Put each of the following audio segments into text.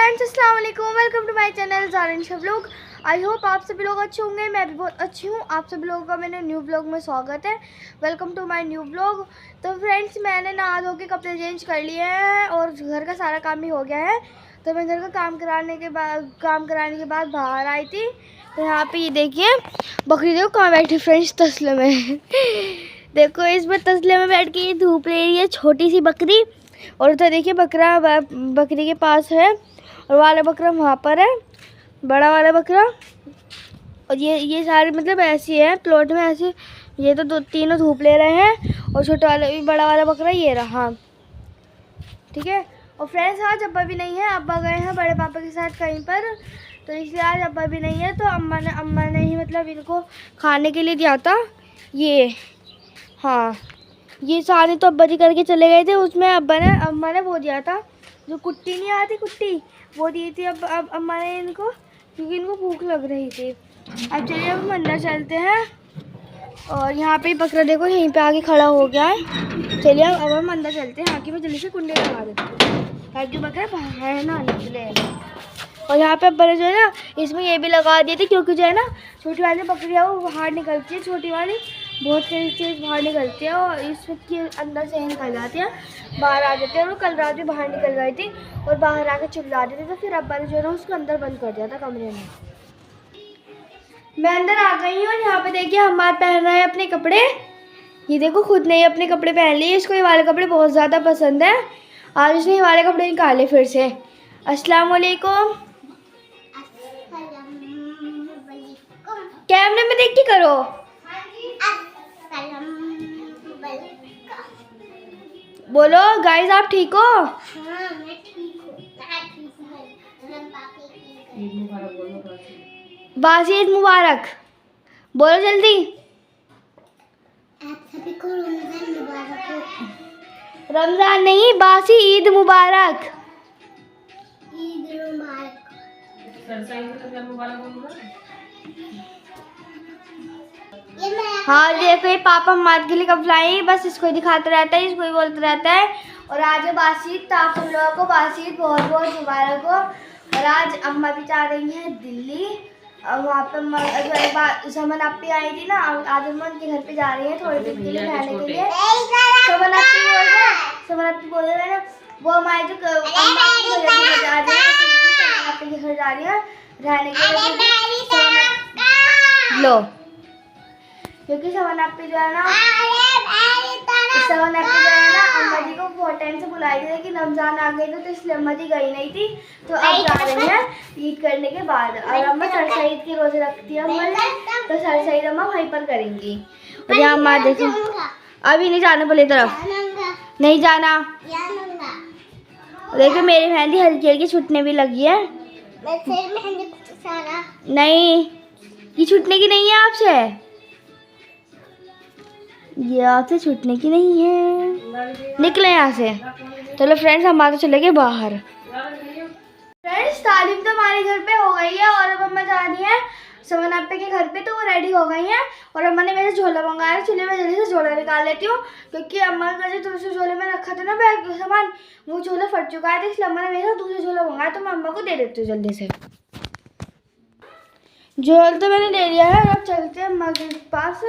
Friends, अस्सलाम वालेकुम। Welcome to my channel Zarin vlog. I hope आप सभी लोग अच्छे होंगे। मैं भी बहुत अच्छी हूँ। आप सभी लोगों का मेरे न्यू व्लॉग में स्वागत है। Welcome to my new vlog. तो फ्रेंड्स, मैंने नहा धो के कपड़े चेंज कर लिए हैं और घर का सारा काम भी हो गया है। तो मैं घर का काम कराने के बाद बाहर आई थी। तो यहाँ पे ये देखिए बकरी देखो कहाँ बैठी फ्रेंड्स, तसले में। देखो इसमें तसले में बैठ के ये धूप ले रही है, छोटी सी बकरी। और उधर देखिए बकरी के पास है और वाला बकरा वहाँ पर है, बड़ा वाला बकरा। और ये सारे मतलब ऐसी है प्लॉट में ऐसे। ये तो तीनों धूप ले रहे हैं और छोटा वाला भी बड़ा वाला बकरा ये रहा, ठीक है। और फ्रेंड्स, आज अब्बा भी नहीं है, अब्बा गए हैं बड़े पापा के साथ कहीं पर, तो इसलिए आज अब्बा भी नहीं है। तो अम्मा ने ही मतलब इनको खाने के लिए दिया था ये। हाँ, ये सारे तो अब्बा जी करके चले गए थे। उसमें अम्मा ने वो दिया था, जो कुट्टी नहीं आती कुट्टी, वो दी थी अब अम्मा ने इनको, क्योंकि इनको भूख लग रही थी। अब चलिए हम अंदर चलते हैं। और यहाँ पे बकरा देखो यहीं पे आके खड़ा हो गया है। चलिए अब हम अंदर चलते हैं। आके मैं जल्दी से कुंडे लगा देती हूँ ताकि बकरा बाहर ना निकले। और यहाँ पे अब्बा ने जो है ना इसमें ये भी लगा दिए थे, क्योंकि जो है ना छोटी वाली बकरी है वो बाहर निकलती है, छोटी वाली बहुत तेज बाहर निकलती है और इस वक्त के अंदर से ही निकल जाती है, बाहर आ जाती है। और कल रात भी बाहर निकल गई थी और बाहर आकर चिल्ला रही थी। तो फिर अब्बा ने जो है ना उसको अंदर बंद कर दिया था कमरे में। मैं अंदर आ गई हूँ और यहाँ पे देखिए हमारा पहन रहा है अपने कपड़े। ये देखो खुद ने अपने कपड़े पहन लिए। इसको ये वाले कपड़े बहुत ज़्यादा पसंद है। आज उसने ये वाले कपड़े निकाले फिर से। अस्सलाम वालेकुम। कैमरे में देख के करो। बोलो गाइस, आप ठीक हो? हाँ, मैं ठीक हूँ। बासी ईद मुबारक बोलो जल्दी। आप सभी को रमजान मुबारक हो। रमजान नहीं, बासी ईद मुबारक। ईद मुबारक। हाँ देखो ये पापा हमारे के लिए कब लाई, बस इसको ही दिखाता रहता है, इसको ही बोलता रहता है। और आज बासी ईद, तो आप सब लोगों को बासी ईद बहुत बहुत मुबारक हो। और आज अम्मा भी जा रही हैं दिल्ली। और वहाँ पे समन आपी आई थी ना, आज अम्मा उनके घर पे जा रही है थोड़ी दिन के लिए रहने के लिए। समन आपी बोल रहे हैं ना, वो हमारे जो अम्मा के घर जा रही है, आपी के घर जा रही है रहने के लिए। लो, क्योंकि समन आपी जो है ना अम्मा जी को बहुत टाइम से बुलाई थी, लेकिन रमजान आ गई तो इसलिए अम्मा जी गई नहीं थी। तो अब जा रही है ईद करने के बाद। और अम्मा सरसा ईद के रोजे रखती है अम्मा ने, तो सरसा ईद अम्मा वहीं पर करेंगी। और यहाँ अम्मा देखो अभी नहीं जाना बोले तरफ, नहीं जाना। देखो मेरी मेहंदी हल्की हल्की छूटने भी लगी है। नहीं, ये छूटने की नहीं है आपसे, ये आपसे छूटने की नहीं है। निकले यहाँ से। चलो फ्रेंड्स, हम आते चले गए बाहर। फ्रेंड्स, तालीम तो हमारे घर पे हो गई है और अब अम्मा जा रही है समन आपे के घर पे, तो वो रेडी हो गई हैं। और अम्मा ने मेरे झोला मंगाया। चलिए मैं जल्दी से झोला निकाल लेती हूँ, क्योंकि अम्मा का जो दूसरे झोले में रखा था ना बैग सामान, वो झोला फट चुका है, तो इसलिए अम्मा ने मेरे दूसरे झोला मंगाया। तो मैं अम्मा को दे देती हूँ जल्दी से। झोल तो मैंने ले लिया है। अब चलते हैं अम्मा के पास।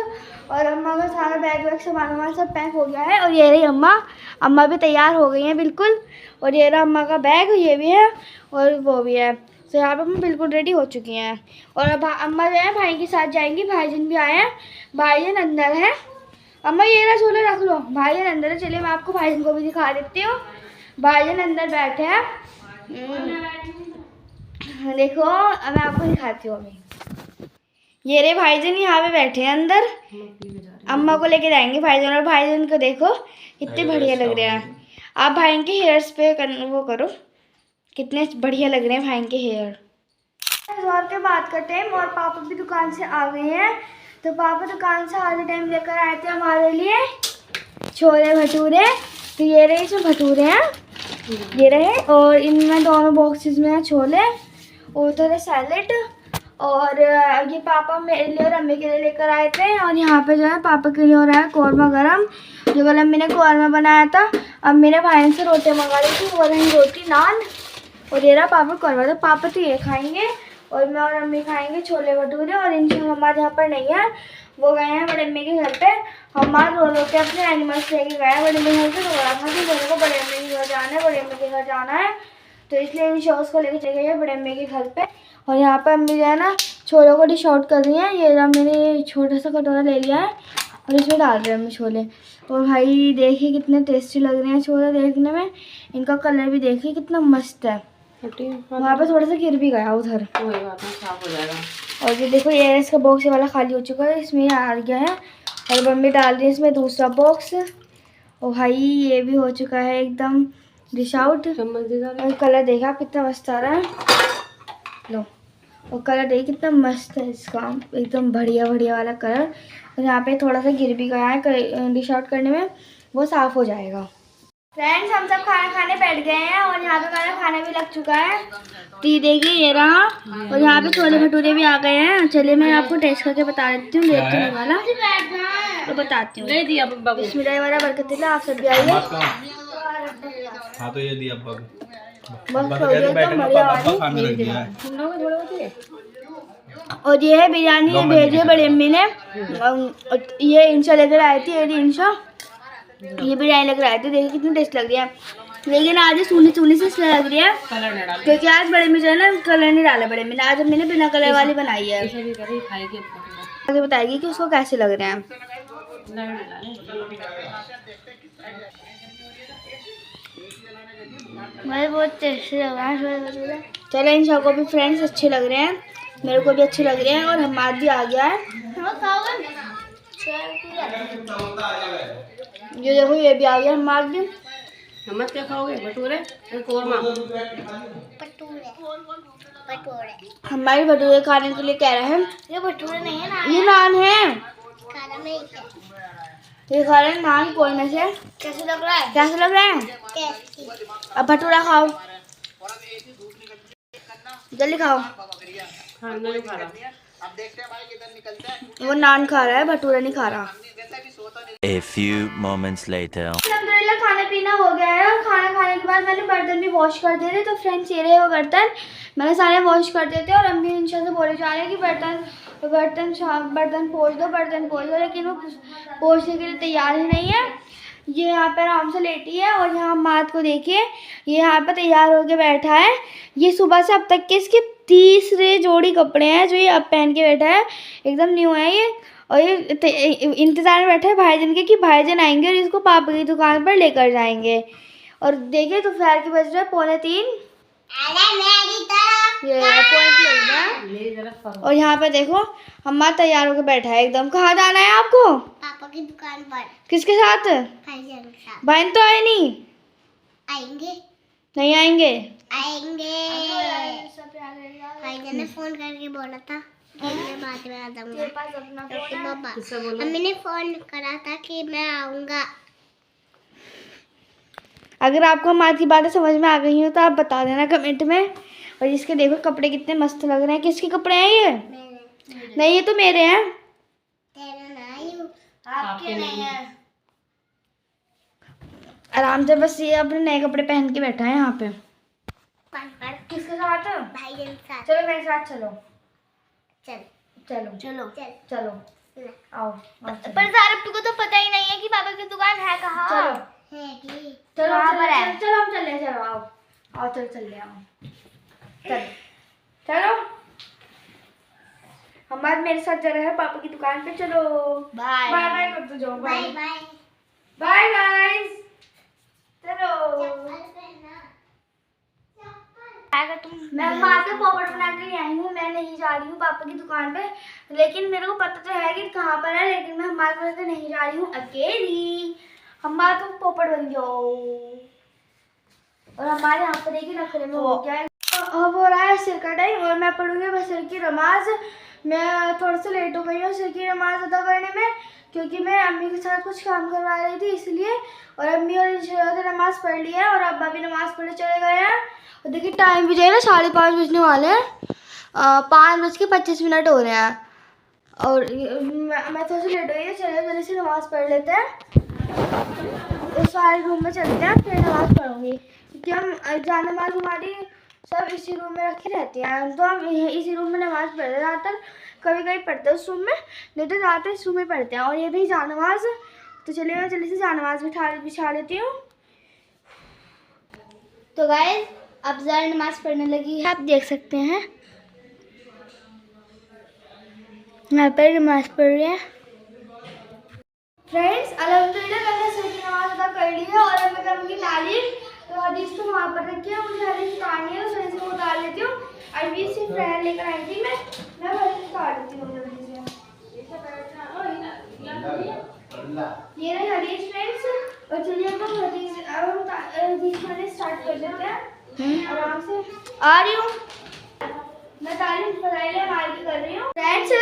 और अम्मा का सारा बैग वैग सामान सब पैक हो गया है। और ये रही अम्मा भी तैयार हो गई हैं बिल्कुल। और ये रहा अम्मा का बैग, ये भी है और वो भी है। तो यहाँ पे हम बिल्कुल रेडी हो चुकी हैं। और अब अम्मा जो है भाई के साथ जाएंगी। भाईजान भी आए हैं, भाईजान अंदर है। अम्मा ये रहा झोला रख लो, भाईजान अंदर है। चलिए मैं आपको भाईजान को भी दिखा देती हूँ। भाईजान अंदर बैठे हैं, देखो अब मैं आपको दिखाती हूँ। अभी ये रे भाईजान यहाँ पे बैठे हैं अंदर, अम्मा को लेके जाएंगे भाईजान। और भाईजान को देखो कितने बढ़िया लग रहे हैं। आप भाई के हेयर्स पे वो करो, कितने बढ़िया लग रहे हैं भाई के हेयर। और के बात का टाइम, और पापा भी दुकान से आ गए हैं। तो पापा दुकान से आधे टाइम लेकर आए थे हमारे लिए छोले भटूरे। तो ये रहे इसमें भटूरे हैं, ये रहे। और इनमें दोनों बॉक्सेस में है छोले और उधर है सैलेड। और ये पापा मेरे लिए और अम्मी के लिए लेकर आए थे। और यहाँ पे जो है पापा के लिए हो रहा है कौरमा गरम, जो कल अम्मी ने कौरमा बनाया था। अम्मी ने भाई से रोटी मंगा ली थी, वो रही रोटी नान। और ये रहा पापड़ करवा दो। पापा तो ये खाएंगे और मैं और अम्मी खाएंगे छोले भटूरे। और इनसे हमारे यहाँ पर नहीं है, वो गए हैं बड़े अम्मी के घर पे। हमारे रो रो के अपने एनिमल्स लेके गए हैं बड़े अम्मी के घर पे। रोड़ा था कि दोनों को बड़े अम्मी के घर जाना है, बड़े अम्मी के घर जाना है, तो इसलिए इन शॉर्ट्स को लेके चले गए हैं बड़े अम्मी के घर पे। और यहाँ पर अम्मी जो है ना छोलों को डिश आउट कर रही हैं। ये मैंने छोटा सा कटोरा ले लिया है और इसमें डाल रहे हैं अम्मी छोले। और भाई देखिए कितने टेस्टी लग रहे हैं छोले देखने में। इनका कलर भी देखिए कितना मस्त है। वहाँ पे थोड़ा सा गिर भी गया उधर, साफ हो जाएगा। और ये देखो ये इसका बॉक्स वाला खाली हो चुका है, इसमें आ गया है। और मम्मी डाल रही है इसमें दूसरा बॉक्स। और भाई ये भी हो चुका है एकदम डिश आउट। और कलर देखा कितना मस्त आ रहा है, लो। और कलर देखिए कितना मस्त है इसका, एकदम बढ़िया बढ़िया वाला कलर। और यहाँ पे थोड़ा सा गिर भी गया है, डिश आउट करने में वो साफ़ हो जाएगा। फ्रेंड्स हम सब खाना खाने बैठ गए हैं और यहाँ पे हमारा खाना भी लग चुका है। तो ये देखिए ये रहा। और यहाँ पे छोले भटूरे भी आ गए हैं। चलिए मैं आपको टेस्ट करके बता देती हूँ, देखते हैं वाला तो बताती हूँ। बिस्मिल्लाह वाला बरकतुल्लाह, आप सब भी आइए। हाँ तो ये दिया बस हो गया तो बढ़िया वाली। और ये है बिरयानी, ये भेजी है बड़ी अम्मी ने। ये इंशा लेकर आई थी, ये इंशा ये बिरयानी लेकर आए थे। देखिए कितनी टेस्ट लग रही है, लेकिन आज ये सूनी सूनी से इसलिए लग रही है क्योंकि आज बड़े में जो है ना कलर नहीं डाला बड़े में। आज हमने बिना कलर वाली बनाई है। आगे बताएगी कि उसको कैसे लग रहे हैं। मुझे बहुत टेस्टी लग रहा है। चलो इन सबको भी फ्रेंड्स अच्छे लग रहे हैं, मेरे को भी अच्छे लग रहे हैं। और हमारा भी आ गया है, ये देखो ये भी आ गया हमारा भी। नमक क्या खाओगे? भटूरे कोरमा? हमारे भटूरे खाने के लिए कह रहे हैं। ये भटूरे नहीं है ना, ये नान है, खाना नहीं है। ये खा रहे हैं नान कोरमे से। कैसे लग रहा है? कैसे लग रहे हैं? टेस्टी। अब भटूरा खाओ, जल्दी खाओ। हाँ नहीं खा रहा। वो नान खा रहा है, भटूरा नहीं खा रहा। A few moments later. अल्हम्दुलिल्लाह खाना पीना हो गया है। और खाना खाने के बाद मैंने बर्तन भी वॉश कर दिए थे। तो फ्रेंड्स ये रहे वो बर्तन मैंने सारे वॉश कर दिए थे। और अम्मी इंशा से बोले जा रहे हैं कि बर्तन पोंछ दो, लेकिन वो पोंछने के लिए तैयार ही नहीं है। ये यहाँ पर आराम से लेटी है। और यहाँ मात को देखिए, ये यहाँ पर तैयार होके बैठा है। ये सुबह से अब तक के इसके तीसरे जोड़ी कपड़े हैं जो ये अब पहन के बैठा है, एकदम न्यू है ये। और ये इंतज़ार में बैठा है भाईजान के कि भाईजान आएंगे और इसको पापा की दुकान पर लेकर जाएंगे। और देखिए तो दोपहर के बज रहे हैं 2:45, ये 3:15। और यहाँ पे देखो हमारा तैयार होकर बैठा है एकदम। कहाँ जाना है आपको? पापा की दुकान पर। किसके साथ? भाईजान के साथ। बहन तो आए नहीं? आएंगे नहीं आएंगे। भाईजान ने फोन करके बोला था मैं बाद में आ जाऊंगा। मम्मी ने फोन करा था कि मैं आऊंगा। अगर आपको हमारी की बातें समझ में आ गई हो तो आप बता देना कमेंट में। और इसके देखो कपड़े कितने मस्त लग रहे हैं। किसके कपड़े हैं ये? नहीं ये तो मेरे हैं। आपके नहीं है। आराम से बस ये अपने नए कपड़े पहन के बैठा है यहाँ पे। किसके साथ? भाईजान के साथ। चलो मेरे साथ चलो। चल चलो चलो चलो आओ। पर सारब को तो पता ही नहीं है कि पापा की दुकान है कहाँ। चलो है कि चलो कहाँ पर है? चलो हम चल रहे, चलो आओ चलो चल रहे आओ चलो हमारे मेरे साथ जा रहे हैं पापा की दुकान पे। चलो बाय बाय बाय कर दो, जाओ bye bye bye. Bye guys. चलो अगर तुम मैं माँ के पॉपट बना के आई हूँ। मैं नहीं जा रही हूँ पापा की दुकान पे, लेकिन मेरे को पता तो है कि कहाँ पर है, लेकिन मैं हमारे को लेकर नहीं जा रही हूँ अकेली। हमारा तुम पोपट बन जाओ। और हमारे यहाँ पर देखिए नखरे में हो गया है। अब हो रहा है सिर का टाइम और मैं पढ़ूंगी बस सिर की नमाज। मैं थोड़ा सा लेट हो गई हूँ सिर की नमाज अदा करने में, क्योंकि मैं अम्मी के साथ कुछ काम करवा रही थी इसलिए। और अम्मी और इंशाल्लाह ने नमाज़ पढ़ ली है और अब्बा भी नमाज़ पढ़ने चले गए हैं। और देखिए टाइम भी जो है ना 5:30 बजने वाले हैं। 5:25 हो रहे हैं। और मैं थोड़ा सा लेट हो गई है। चलिए जल्दी से नमाज़ पढ़ लेते हैं। उस सारे रूम में चलते हैं, फिर नमाज़ पढ़ूंगी क्योंकि हम जान नमाज हमारी सब इसी रूम में रखी रहती हैं, तो हम इसी रूम में नमाज़ पढ़ते हैं ज़्यादातर। कभी कभी पढ़ते हैं उस रूम में, नहीं तो ज़्यादातर इस रूम में पढ़ते हैं। और ये भी जानमाज़, तो चलिए मैं जल्दी से जानमाज़ बिछा लेती हूँ। तो गाइस अब ज़रा नमाज़ पढ़ने लगी है, आप देख सकते हैं यहाँ पर नमाज़ पढ़ रही है। फ्रेंड्स अल्हम्दुलिल्लाह मैंने सही नमाज़ अदा कर ली है और अब मैं करूँगी तालीम। तो हदीस तो वहाँ पर रखी है, मुझे हदीस उतारनी है, तो सही से वो उतार लेती हूँ। अभी से फ्रेंड लेकर आई थी मैं हदीस उतार लेती हूँ जल्दी से। ये रही हदीस फ्रेंड्स, और चलिए अब हम हदीस पढ़ने स्टार्ट कर देते हैं आराम से। आ रही हूँ मैं, तालीम कर रही हूँ। फ्रेंड्स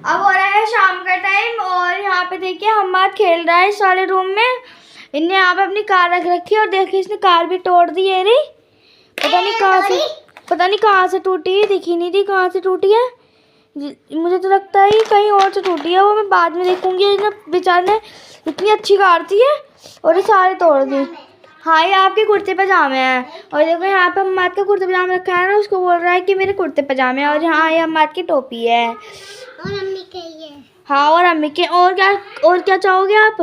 अब हो रहा है शाम का टाइम और यहाँ पे देखिए हम्माद खेल रहा है इस वाले रूम में। इनने यहाँ पे अपनी कार रख रखी है और देखिए इसने कार भी तोड़ दी है। रे पता नहीं कहाँ से टूटी है, दिखी नहीं थी कहाँ से टूटी है। मुझे तो लगता है कहीं और से टूटी है, वो मैं बाद में देखूंगी। बेचारे ने इतनी अच्छी कार थी है और ये सारे तोड़ दी। हाँ ये आपके कुर्ते पजामे हैं, और देखो यहाँ पे अम्माद का कुर्ते पजामा रखा है ना, उसको बोल रहा है कि मेरे कुर्ते पजामे हैं। और यहाँ ये अम्माद की टोपी है और अम्मी के ये। हाँ और अम्मी के। और क्या चाहोगे आप?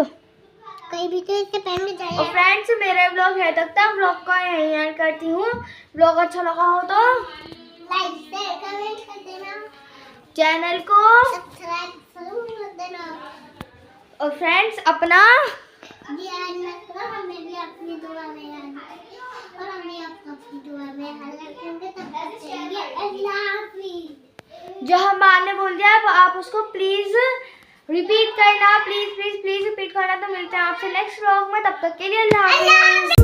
कहीं भी तो इससे पहन में जाए। और फ्रेंड्स मेरे ब्लॉग है तक था, ब्लॉग को यहीं एंड करती हूँ। ब्लॉग अच्छा लगा हो तो लाइक शेयर कमेंट कर देना, चैनल को सब्सक्राइब जरूर कर देना। और फ्रेंड्स अपना ध्यान रखना, हमें भी अपनी दुआ में याद और हमें अपनी दुआ में याद रखेंगे। तब तक के लिए अल्लाह हाफिज़। जो हमारे ने बोल दिया आप उसको प्लीज रिपीट करना, प्लीज रिपीट करना। तो मिलते हैं आपसे नेक्स्ट व्लॉग में, तब तक के लिए अल्लाह हाफिज़।